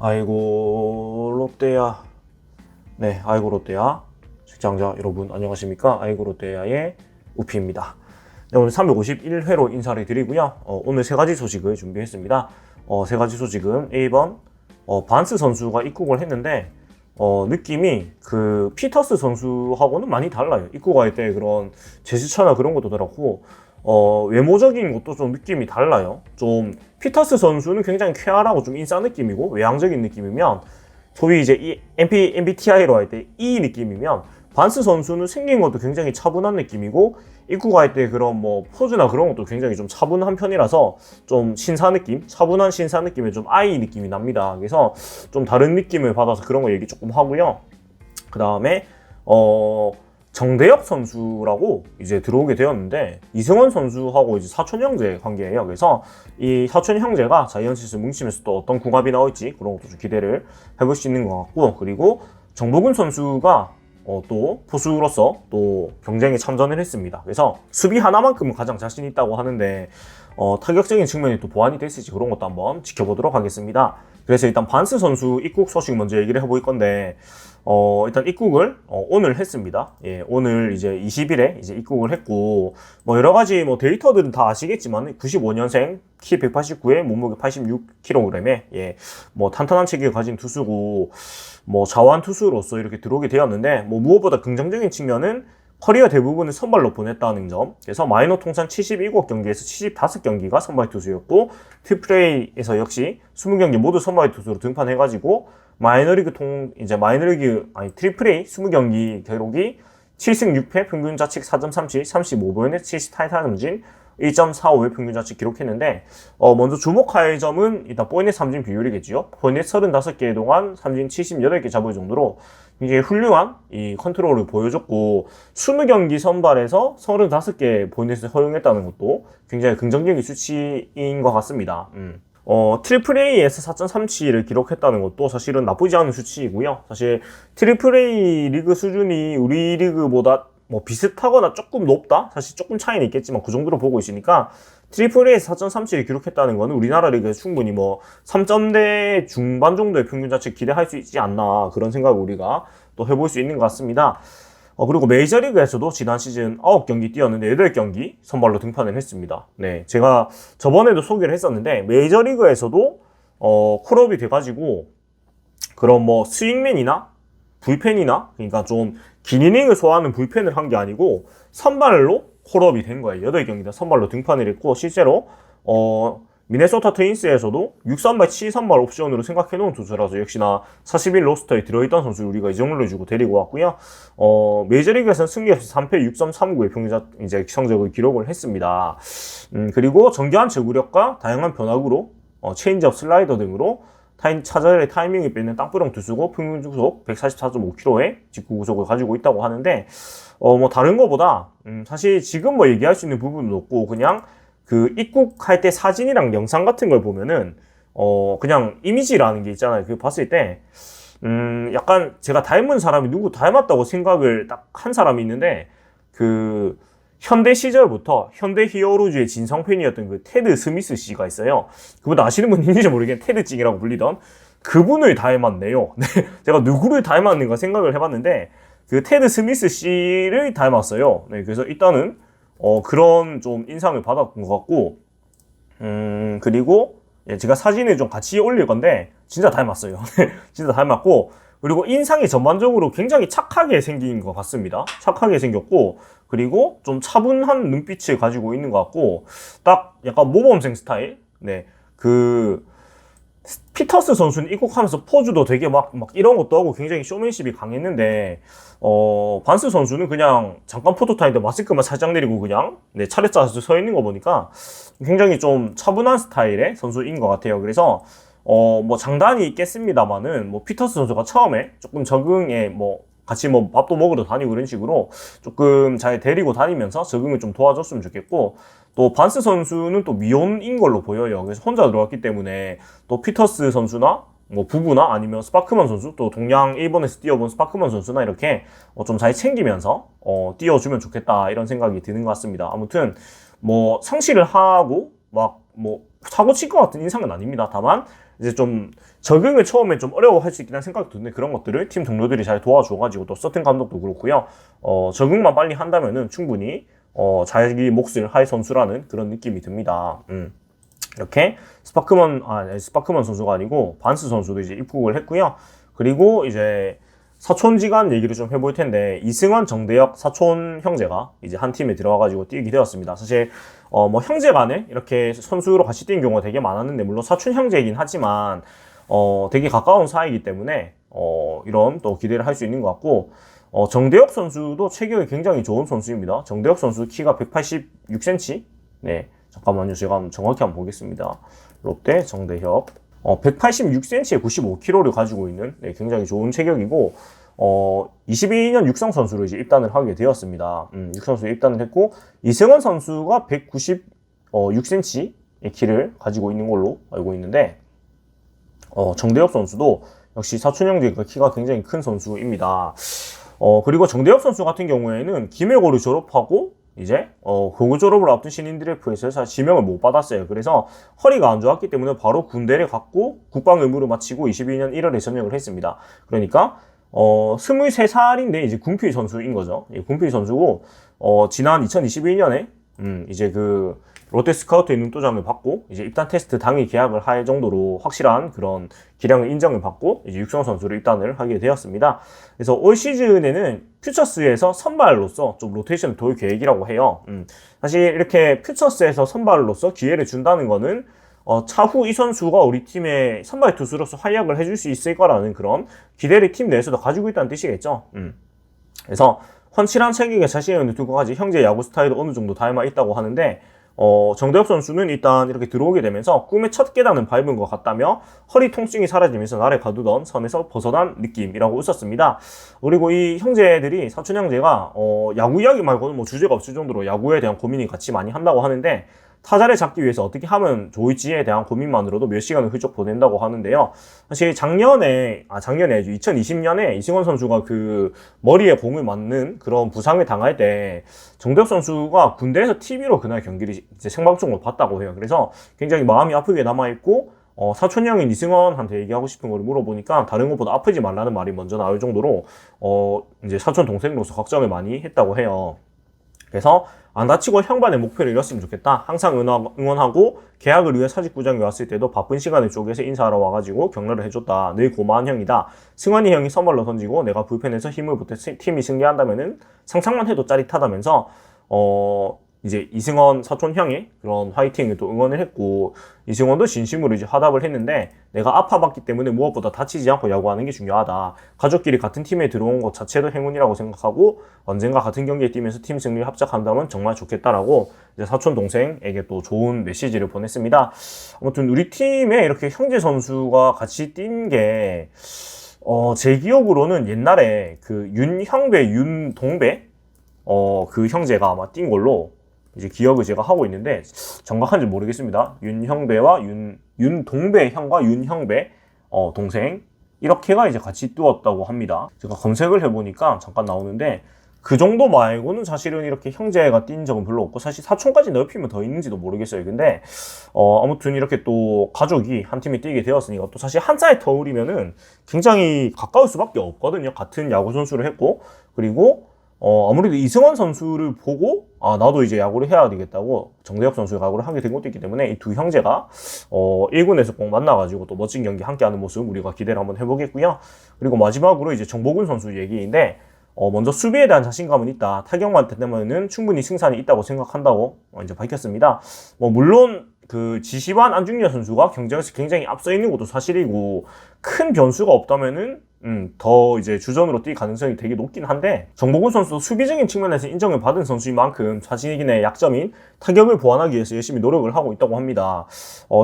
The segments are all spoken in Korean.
아이고 롯데야. 네, 아이고 롯데야 시청자 여러분 안녕하십니까? 아이고 롯데야의 우피입니다. 네, 오늘 351회로 인사를 드리고요. 오늘 세 가지 소식을 준비했습니다. 세 가지 소식은 1번 반스 선수가 입국을 했는데 느낌이 그 피터스 선수하고는 많이 달라요. 입국할 때 그런 제스처나 그런 것도 그렇고 외모적인 것도 좀 느낌이 달라요. 좀 피터스 선수는 굉장히 쾌활하고 좀 인싸 느낌이고 외향적인 느낌이면 소위 이제 이 MBTI로 할 때 E 느낌이면 반스 선수는 생긴 것도 굉장히 차분한 느낌이고 입국할 때 그런 뭐 포즈나 그런 것도 굉장히 좀 차분한 편이라서 좀 신사 느낌, 차분한 신사 느낌의 좀 I 느낌이 납니다. 그래서 좀 다른 느낌을 받아서 그런 거 얘기 조금 하고요. 그 다음에 정대엽 선수라고 이제 들어오게 되었는데 이승원 선수하고 이제 사촌 형제 관계예요. 그래서 이 사촌 형제가 자이언츠에서 뭉치면서 또 어떤 궁합이 나올지 그런 것도 좀 기대를 해볼 수 있는 것 같고, 그리고 정보근 선수가 또 포수로서 또 경쟁에 참전을 했습니다. 그래서 수비 하나만큼은 가장 자신 있다고 하는데 타격적인 측면이 또 보완이 됐을지 그런 것도 한번 지켜보도록 하겠습니다. 그래서 일단 반스 선수 입국 소식 먼저 얘기를 해볼 건데 일단 입국을 오늘 했습니다. 예, 오늘 이제 20일에 이제 입국을 했고, 뭐 여러 가지 뭐 데이터들은 다 아시겠지만 95년생, 키 189에 몸무게 86kg에 예, 뭐 탄탄한 체격을 가진 투수고 뭐 자완 투수로서 이렇게 들어오게 되었는데, 뭐 무엇보다 긍정적인 측면은 커리어 대부분을 선발로 보냈다는 점. 그래서 마이너 통산 77경기에서 75경기가 선발 투수였고, 트리플A에서 역시 20경기 모두 선발 투수로 등판해가지고 마이너리그 트리플A 20경기 기록이 7승 6패 평균 자책 4.37, 35볼넷 70타이타넘진 1.45의 평균 자책 기록했는데, 먼저 주목할 점은 일단 포인트 삼진 비율이겠죠. 포인트 35개 동안 삼진 78개 잡을 정도로 굉장히 훌륭한 이 컨트롤을 보여줬고, 20경기 선발에서 35개 포인트를 허용했다는 것도 굉장히 긍정적인 수치인 것 같습니다. 트리플 A에서 4.37을 기록했다는 것도 사실은 나쁘지 않은 수치이고요. 사실 트리플 A 리그 수준이 우리 리그보다 뭐 비슷하거나 조금 높다? 사실 조금 차이는 있겠지만 그 정도로 보고 있으니까 트리플 A에서 4.37을 기록했다는 거는 우리나라 리그에서 충분히 뭐 3점대 중반 정도의 평균 자책 기대할 수 있지 않나, 그런 생각을 우리가 또 해볼 수 있는 것 같습니다. 그리고 메이저리그에서도 지난 시즌 9경기 뛰었는데 8경기 선발로 등판을 했습니다. 네, 제가 저번에도 소개를 했었는데 메이저리그에서도 콜업이 돼가지고 그런 뭐 스윙맨이나 불펜이나, 그러니까 좀 긴 이닝을 소화하는 불펜을 한 게 아니고 선발로 콜업이 된 거예요. 8경기 다 선발로 등판을 했고, 실제로 미네소타 트윈스에서도 6선발, 7선발 옵션으로 생각해놓은 투수라서 역시나 40일 로스터에 들어있던 선수를 우리가 이정을 해주고 데리고 왔고요. 메이저리그에서는 승리 없이 3패 6.39의 평균 이제 성적을 기록을 했습니다. 그리고 정교한 제구력과 다양한 변화구로 체인지업, 슬라이더 등으로 차저의 타이밍이 빼는 땅부렁 투수고 평균 구속 144.5km의 직구 구속을 가지고 있다고 하는데, 뭐 다른 거보다 사실 지금 뭐 얘기할 수 있는 부분은 없고, 그냥 그 입국할 때 사진이랑 영상 같은 걸 보면은 그냥 이미지라는 게 있잖아요. 그 봤을 때 약간 제가 닮은 사람이 누구 닮았다고 생각을 딱 한 사람이 있는데, 그 현대 시절부터 현대 히어로즈의 진성 팬이었던 그 테드 스미스 씨가 있어요. 그분 아시는 분 있는지 모르겠는데 테드 찡이라고 불리던 그분을 닮았네요. 네, 제가 누구를 닮았는가 생각을 해봤는데 그 테드 스미스 씨를 닮았어요. 네, 그래서 일단은 그런 좀 인상을 받았던 것 같고, 그리고 제가 사진을 좀 같이 올릴 건데 진짜 닮았어요. 진짜 닮았고, 그리고 인상이 전반적으로 굉장히 착하게 생긴 것 같습니다. 착하게 생겼고, 그리고 좀 차분한 눈빛을 가지고 있는 것 같고, 딱 약간 모범생 스타일. 네, 그 피터스 선수는 입국하면서 포즈도 되게 막 이런 것도 하고 굉장히 쇼맨십이 강했는데, 반스 선수는 그냥 잠깐 포토 타임인데 마스크만 살짝 내리고 그냥 차례 짜서 서 있는 거 보니까 굉장히 좀 차분한 스타일의 선수인 것 같아요. 그래서 뭐 장단이 있겠습니다만은 뭐 피터스 선수가 처음에 조금 적응에 뭐 같이 뭐 밥도 먹으러 다니고 이런 식으로 조금 잘 데리고 다니면서 적응을 좀 도와줬으면 좋겠고, 또 반스 선수는 또 미혼인 걸로 보여요. 그래서 혼자 들어왔기 때문에 또 피터스 선수나 뭐 부부나 아니면 스파크먼 선수, 또 동양 일본에서 뛰어본 스파크먼 선수나 이렇게 좀 잘 챙기면서 뛰어주면 좋겠다, 이런 생각이 드는 것 같습니다. 아무튼 뭐 상실을 하고 막 뭐 사고 칠 것 같은 인상은 아닙니다. 다만 이제 좀 적응을 처음에 좀 어려워할 수 있긴 한 생각이 드는데 그런 것들을 팀 동료들이 잘 도와줘가지고 또 서튼 감독도 그렇고요. 적응만 빨리 한다면은 충분히 자기 몫을 할 선수라는 그런 느낌이 듭니다. 이렇게 스파크먼 선수가 아니고 반스 선수도 이제 입국을 했고요. 그리고 이제 사촌지간 얘기를 좀 해볼 텐데 이승원, 정대혁 사촌 형제가 이제 한 팀에 들어와가지고 뛰게 되었습니다. 사실 뭐 형제간에 이렇게 선수로 같이 뛴 경우가 되게 많았는데 물론 사촌 형제이긴 하지만 되게 가까운 사이이기 때문에 이런 또 기대를 할 수 있는 것 같고 정대혁 선수도 체격이 굉장히 좋은 선수입니다. 정대혁 선수 키가 186cm. 네, 잠깐만요. 제가 정확히 한번 보겠습니다. 롯데 정대혁 186cm에 95kg를 가지고 있는 굉장히 좋은 체격이고 22년 육성 선수로 이제 입단을 하게 되었습니다. 육성 선수에 입단을 했고 이승원 선수가 196cm의 키를 가지고 있는 걸로 알고 있는데 정대혁 선수도 역시 사촌 형제가 키가 굉장히 큰 선수입니다. 그리고 정대혁 선수 같은 경우에는 김해고를 졸업하고 이제 고교 졸업을 앞둔 신인드래프트에서 사실 지명을 못 받았어요. 그래서 허리가 안 좋았기 때문에 바로 군대를 갔고 국방 의무를 마치고 22년 1월에 전역을 했습니다. 그러니까 23살인데 이제 군필 선수인 거죠. 예, 군필 선수고 지난 2022년에 이제 그 롯데 스카우트의 눈도장을 받고 이제 입단 테스트 당일 계약을 할 정도로 확실한 그런 기량을 인정을 받고 이제 육성 선수로 입단을 하게 되었습니다. 그래서 올 시즌에는 퓨처스에서 선발로서 좀 로테이션을 돌 계획이라고 해요. 사실 이렇게 퓨처스에서 선발로서 기회를 준다는 거는 차후 이 선수가 우리 팀의 선발 투수로서 활약을 해줄 수 있을 거라는 그런 기대를 팀 내에서도 가지고 있다는 뜻이겠죠. 그래서 헌칠한 체격에 자신이 있는 두 가지 형제 야구 스타일도 어느 정도 닮아 있다고 하는데 정대혁 선수는 일단 이렇게 들어오게 되면서 꿈의 첫 계단은 밟은 것 같다며 허리 통증이 사라지면서 나를 가두던 선에서 벗어난 느낌이라고 웃었습니다. 그리고 이 형제들이 사촌 형제가 야구 이야기 말고는 뭐 주제가 없을 정도로 야구에 대한 고민이 같이 많이 한다고 하는데 타자를 잡기 위해서 어떻게 하면 좋을지에 대한 고민만으로도 몇 시간을 훌쩍 보낸다고 하는데요. 사실 작년에 2020년에 이승원 선수가 그 머리에 공을 맞는 그런 부상을 당할 때 정대혁 선수가 군대에서 TV로 그날 경기를 이제 생방송으로 봤다고 해요. 그래서 굉장히 마음이 아프게 남아있고 사촌 형인 이승원한테 얘기하고 싶은 걸 물어보니까 다른 것보다 아프지 말라는 말이 먼저 나올 정도로 이제 사촌 동생으로서 걱정을 많이 했다고 해요. 그래서 안 다치고 형반의 목표를 이뤘으면 좋겠다. 항상 응원하고 계약을 위해 사직구장에 왔을 때도 바쁜 시간을 쪼개서 인사하러 와가지고 격려를 해줬다. 늘 고마운 형이다. 승환이 형이 선발로 던지고 내가 불펜에서 힘을 보태 팀이 승리한다면은 상상만 해도 짜릿하다면서 이제 이승원 사촌 형의 그런 화이팅을 또 응원을 했고 이승원도 진심으로 이제 화답을 했는데 내가 아파봤기 때문에 무엇보다 다치지 않고 야구하는 게 중요하다. 가족끼리 같은 팀에 들어온 것 자체도 행운이라고 생각하고 언젠가 같은 경기에 뛰면서 팀 승리를 합작한다면 정말 좋겠다라고 이제 사촌 동생에게 또 좋은 메시지를 보냈습니다. 아무튼 우리 팀에 이렇게 형제 선수가 같이 뛴 게 제 기억으로는 옛날에 그 윤형배, 윤동배 그 형제가 아마 뛴 걸로 이제 기억을 제가 하고 있는데 정확한지 모르겠습니다. 윤형배와 윤동배 형과 윤형배 동생 이렇게가 이제 같이 뛰었다고 합니다. 제가 검색을 해보니까 잠깐 나오는데 그 정도 말고는 사실은 이렇게 형제가 뛴 적은 별로 없고 사실 사촌까지 넓히면 더 있는지도 모르겠어요. 근데 아무튼 이렇게 또 가족이 한 팀에 뛰게 되었으니까 또 사실 한 살 터울이면은 굉장히 가까울 수밖에 없거든요. 같은 야구 선수를 했고 그리고 아무래도 이승원 선수를 보고 나도 이제 야구를 해야 되겠다고 정대혁 선수가 야구를 하게 된 것도 있기 때문에 이 두 형제가 1군에서 꼭 만나가지고 또 멋진 경기 함께하는 모습 우리가 기대를 한번 해보겠고요. 그리고 마지막으로 이제 정보근 선수 얘기인데 먼저 수비에 대한 자신감은 있다. 타격만 된다면은 충분히 승산이 있다고 생각한다고 이제 밝혔습니다. 물론 그 지시반 안중열 선수가 경쟁에서 굉장히 앞서 있는 것도 사실이고 큰 변수가 없다면은 더 이제 주전으로 뛸 가능성이 되게 높긴 한데 정보근 선수도 수비적인 측면에서 인정을 받은 선수인 만큼 자신의 약점인 타격을 보완하기 위해서 열심히 노력을 하고 있다고 합니다.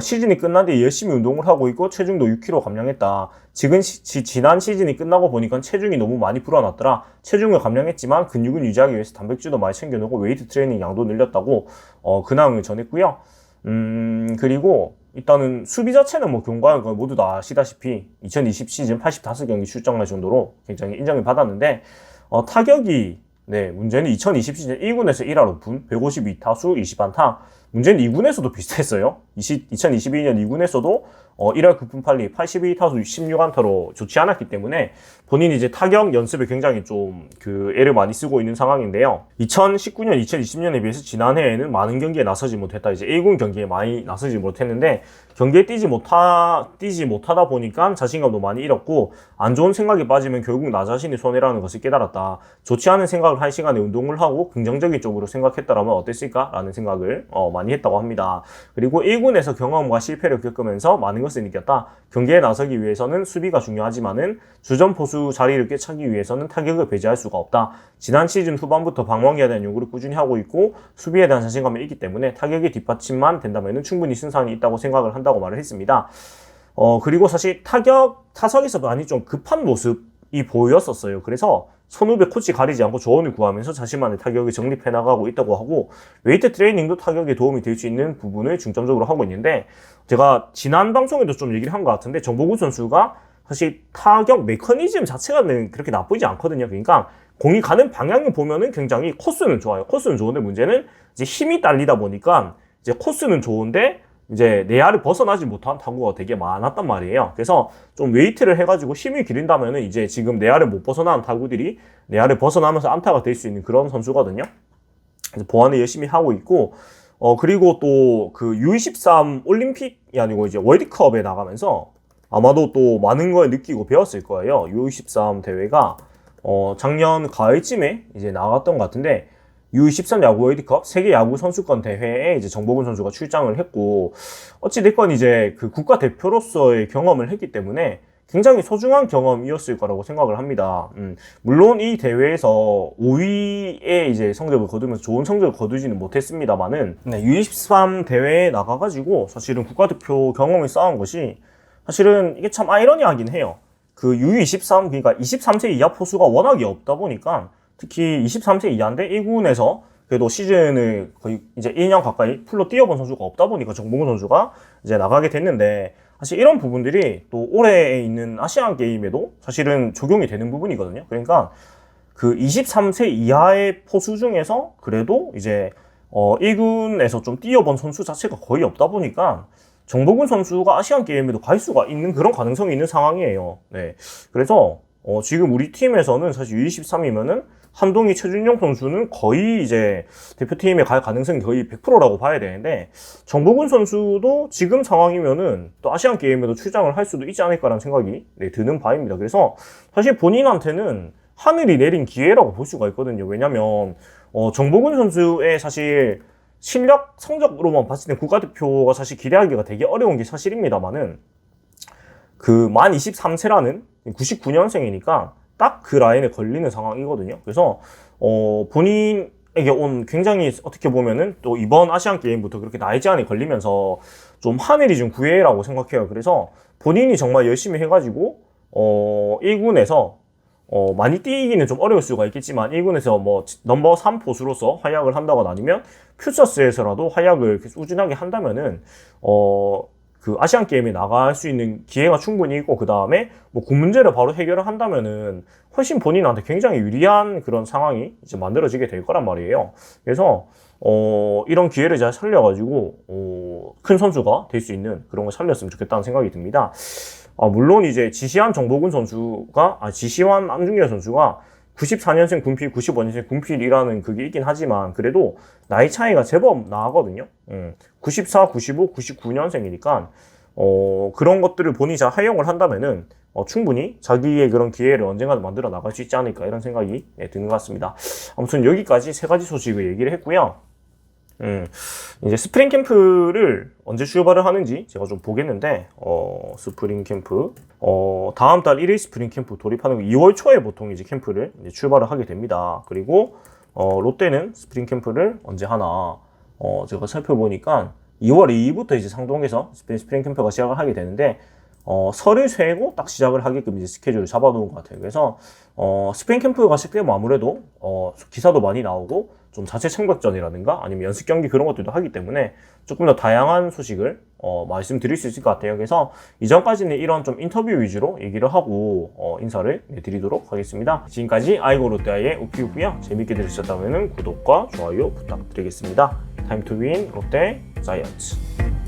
시즌이 끝난 뒤에 열심히 운동을 하고 있고 체중도 6kg 감량했다. 지난 시즌이 끝나고 보니까 체중이 너무 많이 불어났더라. 체중을 감량했지만 근육은 유지하기 위해서 단백질도 많이 챙겨놓고 웨이트 트레이닝 양도 늘렸다고 근황을 전했고요. 그리고 일단은 수비 자체는 뭐 경과가 모두 다 아시다시피 2020 시즌 85경기 출장할 정도로 굉장히 인정을 받았는데 타격이 네, 문제는 2020시즌 1군에서 1할 오픈, 152타수 20안타. 문제는 2군에서도 비슷했어요. 2022년 2군에서도 1할 9푼 8리, 82타수 16안타로 좋지 않았기 때문에 본인이 이제 타격 연습에 굉장히 좀 애를 많이 쓰고 있는 상황인데요. 2019년, 2020년에 비해서 지난해에는 많은 경기에 나서지 못했다. 이제 1군 경기에 많이 나서지 못했는데 경기에 뛰지 못하다 보니까 자신감도 많이 잃었고 안 좋은 생각에 빠지면 결국 나 자신이 손해라는 것을 깨달았다. 좋지 않은 생각을 한 시간에 운동을 하고 긍정적인 쪽으로 생각했더라면 어땠을까라는 생각을 많이 했다고 합니다. 그리고 1군에서 경험과 실패를 겪으면서 많은 것을 느꼈다. 경기에 나서기 위해서는 수비가 중요하지만은 주전 포수 자리를 꿰차기 위해서는 타격을 배제할 수가 없다. 지난 시즌 후반부터 방망이에 대한 요구를 꾸준히 하고 있고 수비에 대한 자신감이 있기 때문에 타격의 뒷받침만 된다면 충분히 승산이 있다고 생각을 한다고 말을 했습니다. 그리고 사실 타석에서 많이 좀 급한 모습이 보였었어요. 그래서 선후배 코치 가리지 않고 조언을 구하면서 자신만의 타격을 정립해 나가고 있다고 하고 웨이트 트레이닝도 타격에 도움이 될 수 있는 부분을 중점적으로 하고 있는데 제가 지난 방송에도 좀 얘기를 한 것 같은데 정보구 선수가 사실 타격 메커니즘 자체가 그렇게 나쁘지 않거든요. 그러니까 공이 가는 방향을 보면은 굉장히 코스는 좋아요. 코스는 좋은데 문제는 이제 힘이 딸리다 보니까 이제 코스는 좋은데 이제 내야를 벗어나지 못한 타구가 되게 많았단 말이에요. 그래서 좀 웨이트를 해가지고 힘을 기른다면은 이제 지금 내야를 못 벗어나는 타구들이 내야를 벗어나면서 안타가 될 수 있는 그런 선수거든요. 그래서 보완을 열심히 하고 있고, 그리고 또 그 U23 올림픽이 아니고 이제 월드컵에 나가면서 아마도 또 많은 걸 느끼고 배웠을 거예요. U23 대회가, 작년 가을쯤에 이제 나갔던 것 같은데, U23 야구 월드컵 세계 야구 선수권 대회에 이제 정보근 선수가 출장을 했고 어찌됐건 이제 그 국가대표로서의 경험을 했기 때문에 굉장히 소중한 경험이었을 거라고 생각을 합니다. 물론 이 대회에서 5위의 이제 성적을 거두면서 좋은 성적을 거두지는 못했습니다만은 U23 대회에 나가가지고 사실은 국가대표 경험을 쌓은 것이 사실은 이게 참 아이러니하긴 해요. 그 U23 그러니까 23세 이하 포수가 워낙에 없다 보니까 특히 23세 이하인데 1군에서 그래도 시즌을 거의 이제 1년 가까이 풀로 뛰어본 선수가 없다 보니까 정보근 선수가 이제 나가게 됐는데 사실 이런 부분들이 또 올해에 있는 아시안 게임에도 사실은 적용이 되는 부분이거든요. 그러니까 그 23세 이하의 포수 중에서 그래도 이제 1군에서 좀 뛰어본 선수 자체가 거의 없다 보니까 정보근 선수가 아시안 게임에도 갈 수가 있는 그런 가능성이 있는 상황이에요. 네. 그래서 지금 우리 팀에서는 사실 U23이면은 한동희, 최준용 선수는 거의 이제 대표팀에 갈 가능성이 거의 100%라고 봐야 되는데 정보근 선수도 지금 상황이면은 또 아시안 게임에도 출장을 할 수도 있지 않을까라는 생각이 드는 바입니다. 그래서 사실 본인한테는 하늘이 내린 기회라고 볼 수가 있거든요. 왜냐면 정보근 선수의 사실 실력 성적으로만 봤을 때 국가대표가 사실 기대하기가 되게 어려운 게 사실입니다만은 그 만 23세라는 99년생이니까 딱 그 라인에 걸리는 상황이거든요. 그래서 본인에게 온 굉장히 어떻게 보면은 또 이번 아시안 게임부터 그렇게 나이 제한이 걸리면서 좀 하늘이 준 기회라고 생각해요. 그래서 본인이 정말 열심히 해가지고 1군에서 많이 뛰기는 좀 어려울 수가 있겠지만 1군에서 뭐 넘버 3 포수로서 활약을 한다거나 아니면 퓨처스에서라도 활약을 꾸준하게 한다면은 그 아시안 게임에 나갈 수 있는 기회가 충분히 있고 그 다음에 뭐 군 문제를 바로 해결을 한다면은 훨씬 본인한테 굉장히 유리한 그런 상황이 이제 만들어지게 될 거란 말이에요. 그래서 이런 기회를 잘 살려가지고 큰 선수가 될 수 있는 그런 걸 살렸으면 좋겠다는 생각이 듭니다. 물론 이제 지시환 정보근 선수가 지시환 안중열 선수가 94년생 군필, 95년생 군필이라는 그게 있긴 하지만 그래도 나이 차이가 제법 나거든요. 94, 95, 99년생이니까 그런 것들을 본인이 잘 활용을 한다면은 충분히 자기의 그런 기회를 언젠가는 만들어 나갈 수 있지 않을까 이런 생각이 드는 것 같습니다. 아무튼 여기까지 세 가지 소식을 얘기를 했고요. 이제 스프링 캠프를 언제 출발을 하는지 제가 좀 보겠는데, 스프링 캠프, 다음 달 1일 스프링 캠프 돌입하는 거 2월 초에 보통 이제 캠프를 이제 출발을 하게 됩니다. 그리고, 롯데는 스프링 캠프를 언제 하나, 제가 살펴보니까 2월 2일부터 이제 상동에서 스프링 캠프가 시작을 하게 되는데, 설을 쇠고 딱 시작을 하게끔 이제 스케줄을 잡아놓은 것 같아요. 그래서, 스프링 캠프가 시작되면 아무래도, 기사도 많이 나오고, 좀 자체 청백전이라든가 아니면 연습 경기 그런 것들도 하기 때문에 조금 더 다양한 소식을 말씀드릴 수 있을 것 같아요. 그래서 이전까지는 이런 좀 인터뷰 위주로 얘기를 하고 인사를 드리도록 하겠습니다. 지금까지 아이고 롯데아이의 우피우피요. 재밌게 들으셨다면 구독과 좋아요 부탁드리겠습니다. 타임 투 윈 롯데 자이언츠.